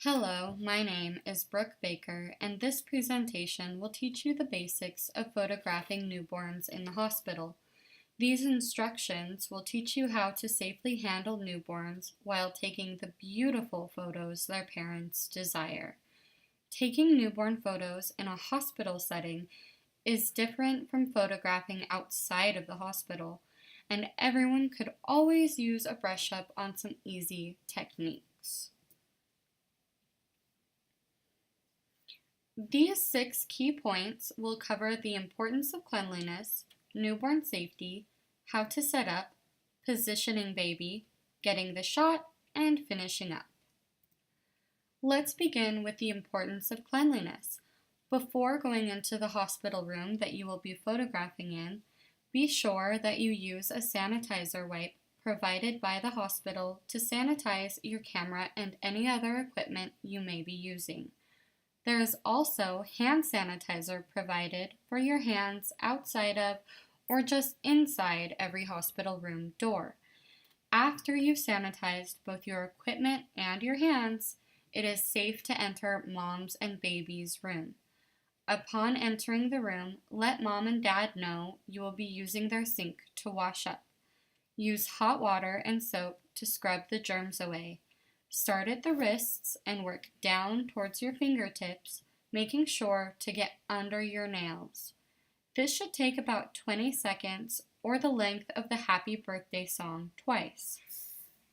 Hello, my name is Brooke Baker, and this presentation will teach you the basics of photographing newborns in the hospital. These instructions will teach you how to safely handle newborns while taking the beautiful photos their parents desire. Taking newborn photos in a hospital setting is different from photographing outside of the hospital, and everyone could always use a brush up on some easy techniques. These 6 key points will cover the importance of cleanliness, newborn safety, how to set up, positioning baby, getting the shot, and finishing up. Let's begin with the importance of cleanliness. Before going into the hospital room that you will be photographing in, be sure that you use a sanitizer wipe provided by the hospital to sanitize your camera and any other equipment you may be using. There is also hand sanitizer provided for your hands outside of or just inside every hospital room door. After you've sanitized both your equipment and your hands, it is safe to enter mom's and baby's room. Upon entering the room, let mom and dad know you will be using their sink to wash up. Use hot water and soap to scrub the germs away. Start at the wrists and work down towards your fingertips, making sure to get under your nails. This should take about 20 seconds or the length of the happy birthday song twice.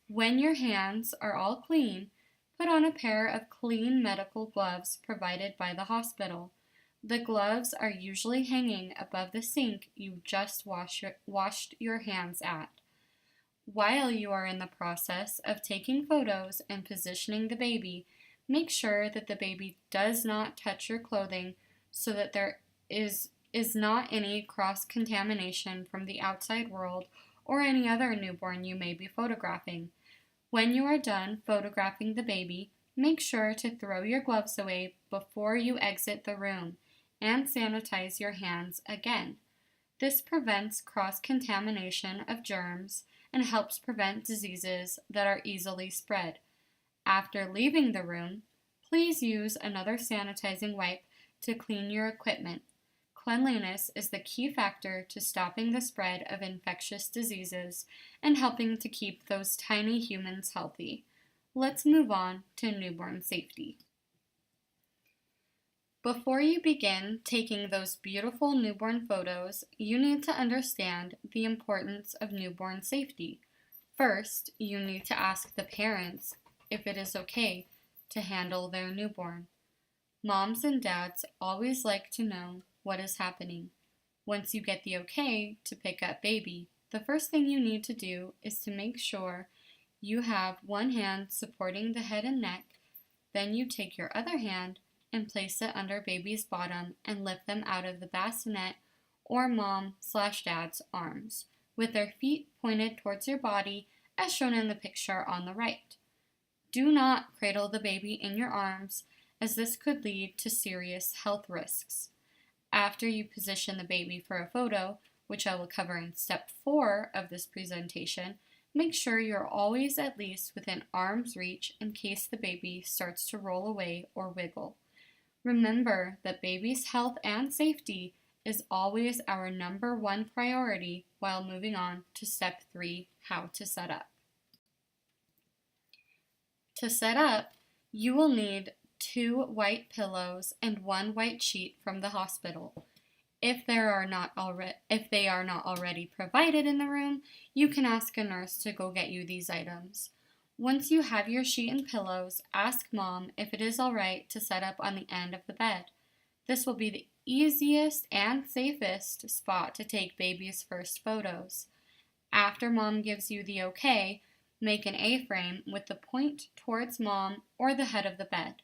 When your hands are all clean, put on a pair of clean medical gloves provided by the hospital. The gloves are usually hanging above the sink you just washed your hands at. While you are in the process of taking photos and positioning the baby, make sure that the baby does not touch your clothing so that there is not any cross-contamination from the outside world or any other newborn you may be photographing. When you are done photographing the baby, make sure to throw your gloves away before you exit the room and sanitize your hands again. This prevents cross-contamination of germs and helps prevent diseases that are easily spread. After leaving the room, please use another sanitizing wipe to clean your equipment. Cleanliness is the key factor to stopping the spread of infectious diseases and helping to keep those tiny humans healthy. Let's move on to newborn safety. Before you begin taking those beautiful newborn photos, you need to understand the importance of newborn safety. First, you need to ask the parents if it is okay to handle their newborn. Moms and dads always like to know what is happening. Once you get the okay to pick up baby, the first thing you need to do is to make sure you have one hand supporting the head and neck. Then you take your other hand and place it under baby's bottom and lift them out of the bassinet or mom/dad's arms, with their feet pointed towards your body as shown in the picture on the right. Do not cradle the baby in your arms, as this could lead to serious health risks. After you position the baby for a photo, which I will cover in step 4 of this presentation, make sure you're always at least within arm's reach in case the baby starts to roll away or wiggle. Remember that baby's health and safety is always our number 1 priority while moving on to step 3, how to set up. To set up, you will need 2 white pillows and 1 white sheet from the hospital. If they are not already provided in the room, you can ask a nurse to go get you these items. Once you have your sheet and pillows, ask mom if it is alright to set up on the end of the bed. This will be the easiest and safest spot to take baby's first photos. After mom gives you the okay, make an A-frame with the point towards mom or the head of the bed.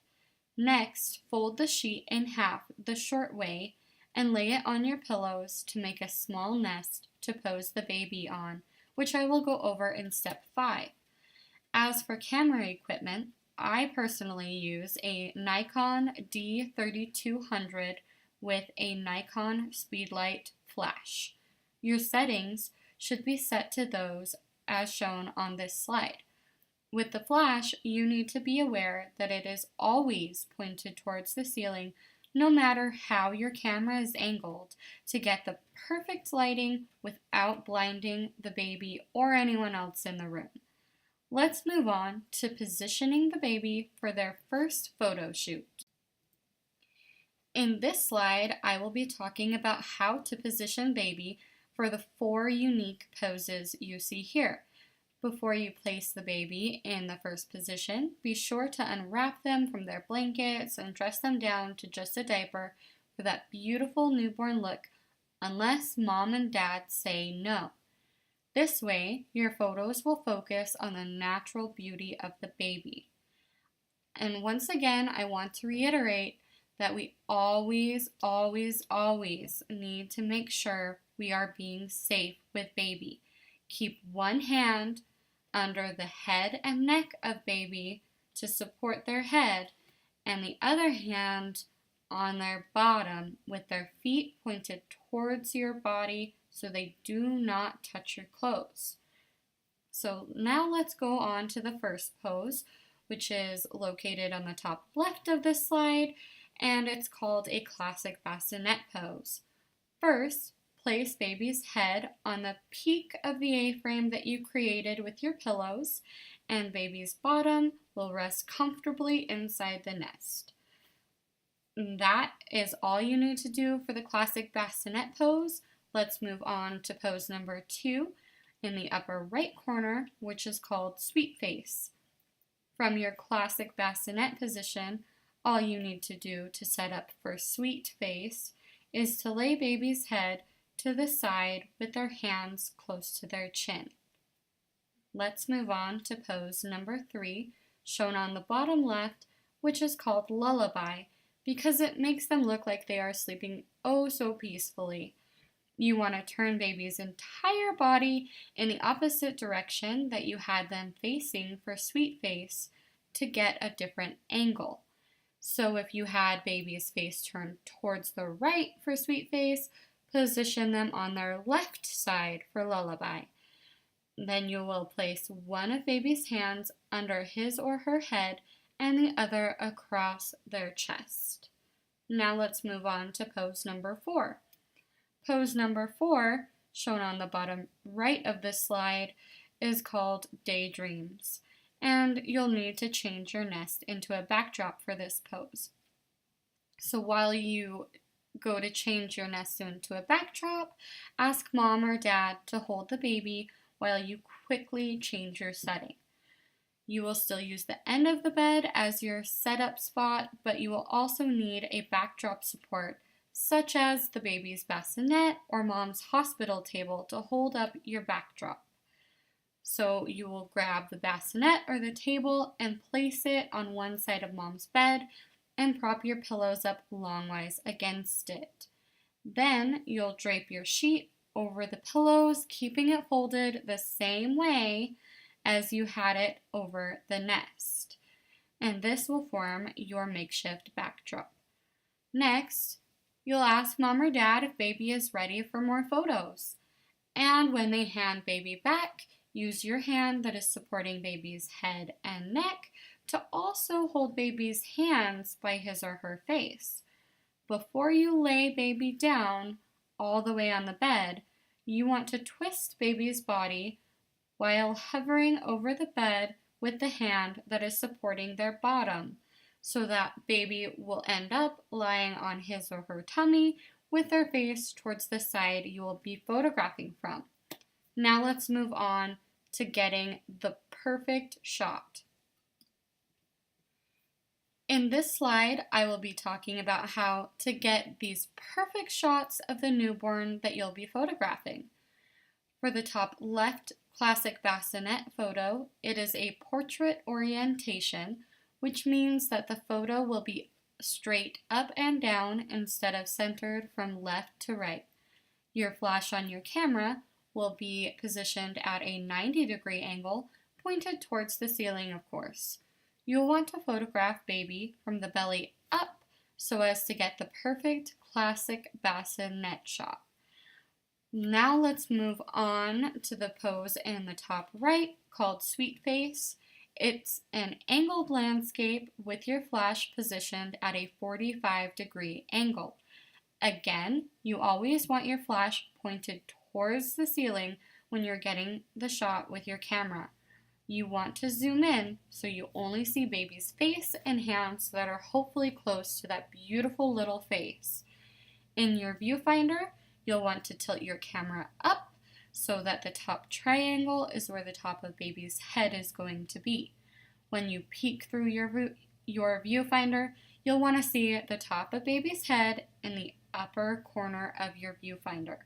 Next, fold the sheet in half the short way and lay it on your pillows to make a small nest to pose the baby on, which I will go over in step 5. As for camera equipment, I personally use a Nikon D3200 with a Nikon Speedlight flash. Your settings should be set to those as shown on this slide. With the flash, you need to be aware that it is always pointed towards the ceiling, no matter how your camera is angled, to get the perfect lighting without blinding the baby or anyone else in the room. Let's move on to positioning the baby for their first photo shoot. In this slide, I will be talking about how to position baby for the 4 unique poses you see here. Before you place the baby in the first position, be sure to unwrap them from their blankets and dress them down to just a diaper for that beautiful newborn look, unless mom and dad say no. This way, your photos will focus on the natural beauty of the baby. And once again, I want to reiterate that we always need to make sure we are being safe with baby. Keep one hand under the head and neck of baby to support their head, and the other hand on their bottom with their feet pointed towards your body so they do not touch your clothes. So now let's go on to the first pose, which is located on the top left of this slide, and it's called a classic bassinet pose. First, place baby's head on the peak of the A-frame that you created with your pillows, and baby's bottom will rest comfortably inside the nest. And that is all you need to do for the classic bassinet pose. Let's move on to pose number 2 in the upper right corner, which is called sweet face. From your classic bassinet position, all you need to do to set up for sweet face is to lay baby's head to the side with their hands close to their chin. Let's move on to pose number 3, shown on the bottom left, which is called lullaby, because it makes them look like they are sleeping oh so peacefully. You want to turn baby's entire body in the opposite direction that you had them facing for sweet face to get a different angle. So if you had baby's face turned towards the right for sweet face, position them on their left side for lullaby. Then you will place one of baby's hands under his or her head and the other across their chest. Now let's move on to pose number 4. Pose number 4, shown on the bottom right of this slide, is called daydreams, and you'll need to change your nest into a backdrop for this pose. So while you go to change your nest into a backdrop, ask mom or dad to hold the baby while you quickly change your setting. You will still use the end of the bed as your setup spot, but you will also need a backdrop support, such as the baby's bassinet or mom's hospital table to hold up your backdrop. So you will grab the bassinet or the table and place it on one side of mom's bed and prop your pillows up longwise against it. Then you'll drape your sheet over the pillows, keeping it folded the same way as you had it over the nest. And this will form your makeshift backdrop. Next, you'll ask mom or dad if baby is ready for more photos. And when they hand baby back, use your hand that is supporting baby's head and neck to also hold baby's hands by his or her face. Before you lay baby down all the way on the bed, you want to twist baby's body while hovering over the bed with the hand that is supporting their bottom, so that baby will end up lying on his or her tummy with their face towards the side you will be photographing from. Now let's move on to getting the perfect shot. In this slide, I will be talking about how to get these perfect shots of the newborn that you'll be photographing. For the top left classic bassinet photo, it is a portrait orientation, which means that the photo will be straight up and down instead of centered from left to right. Your flash on your camera will be positioned at a 90-degree angle, pointed towards the ceiling, of course. You'll want to photograph baby from the belly up so as to get the perfect classic bassinet shot. Now let's move on to the pose in the top right called sweet face. It's an angled landscape with your flash positioned at a 45-degree angle. Again, you always want your flash pointed towards the ceiling when you're getting the shot with your camera. You want to zoom in so you only see baby's face and hands that are hopefully close to that beautiful little face. In your viewfinder, you'll want to tilt your camera up so that the top triangle is where the top of baby's head is going to be. When you peek through your viewfinder, you'll want to see the top of baby's head in the upper corner of your viewfinder.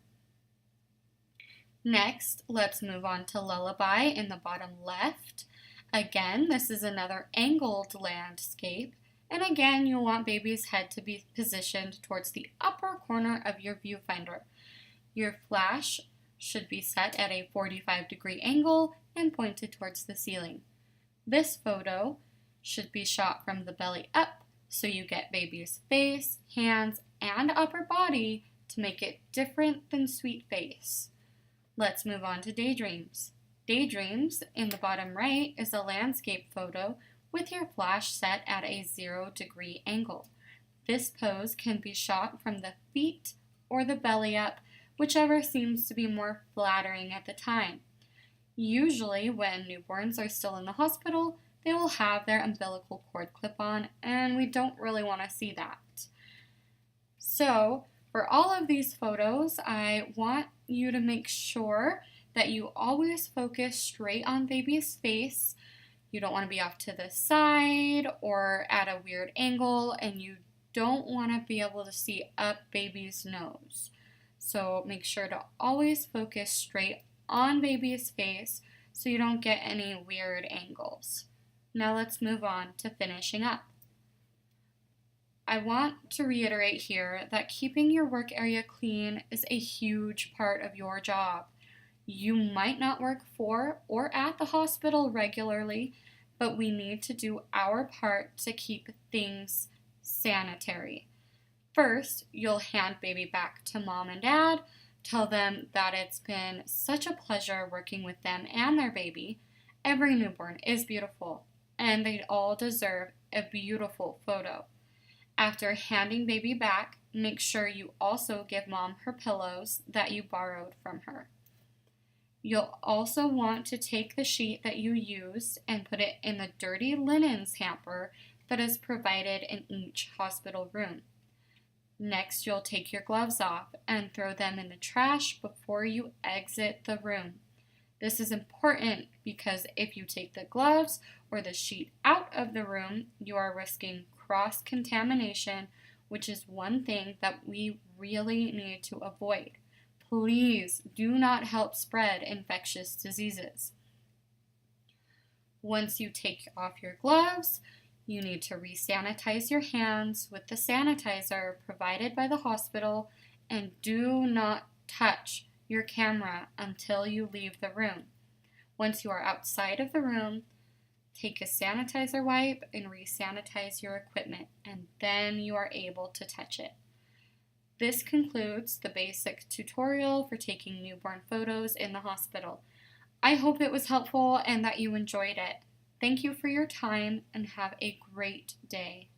Next, let's move on to Lullaby in the bottom left. Again, this is another angled landscape, and again, you'll want baby's head to be positioned towards the upper corner of your viewfinder. Your flash should be set at a 45-degree angle and pointed towards the ceiling. This photo should be shot from the belly up, so you get baby's face, hands, and upper body to make it different than Sweet Face. Let's move on to Daydreams. Daydreams, in the bottom right, is a landscape photo with your flash set at a 0-degree angle. This pose can be shot from the feet or the belly up, whichever seems to be more flattering at the time. Usually, when newborns are still in the hospital, they will have their umbilical cord clip on, and we don't really want to see that. So, for all of these photos, I want you to make sure that you always focus straight on baby's face. You don't want to be off to the side or at a weird angle, and you don't want to be able to see up baby's nose. So make sure to always focus straight on baby's face so you don't get any weird angles. Now let's move on to finishing up. I want to reiterate here that keeping your work area clean is a huge part of your job. You might not work for or at the hospital regularly, but we need to do our part to keep things sanitary. First, you'll hand baby back to mom and dad, tell them that it's been such a pleasure working with them and their baby. Every newborn is beautiful, and they all deserve a beautiful photo. After handing baby back, make sure you also give mom her pillows that you borrowed from her. You'll also want to take the sheet that you used and put it in the dirty linens hamper that is provided in each hospital room. Next, you'll take your gloves off and throw them in the trash before you exit the room. This is important because if you take the gloves or the sheet out of the room, you are risking cross-contamination, which is one thing that we really need to avoid. Please do not help spread infectious diseases. Once you take off your gloves, you need to re-sanitize your hands with the sanitizer provided by the hospital, and do not touch your camera until you leave the room. Once you are outside of the room, take a sanitizer wipe and re-sanitize your equipment, and then you are able to touch it. This concludes the basic tutorial for taking newborn photos in the hospital. I hope it was helpful and that you enjoyed it. Thank you for your time and have a great day.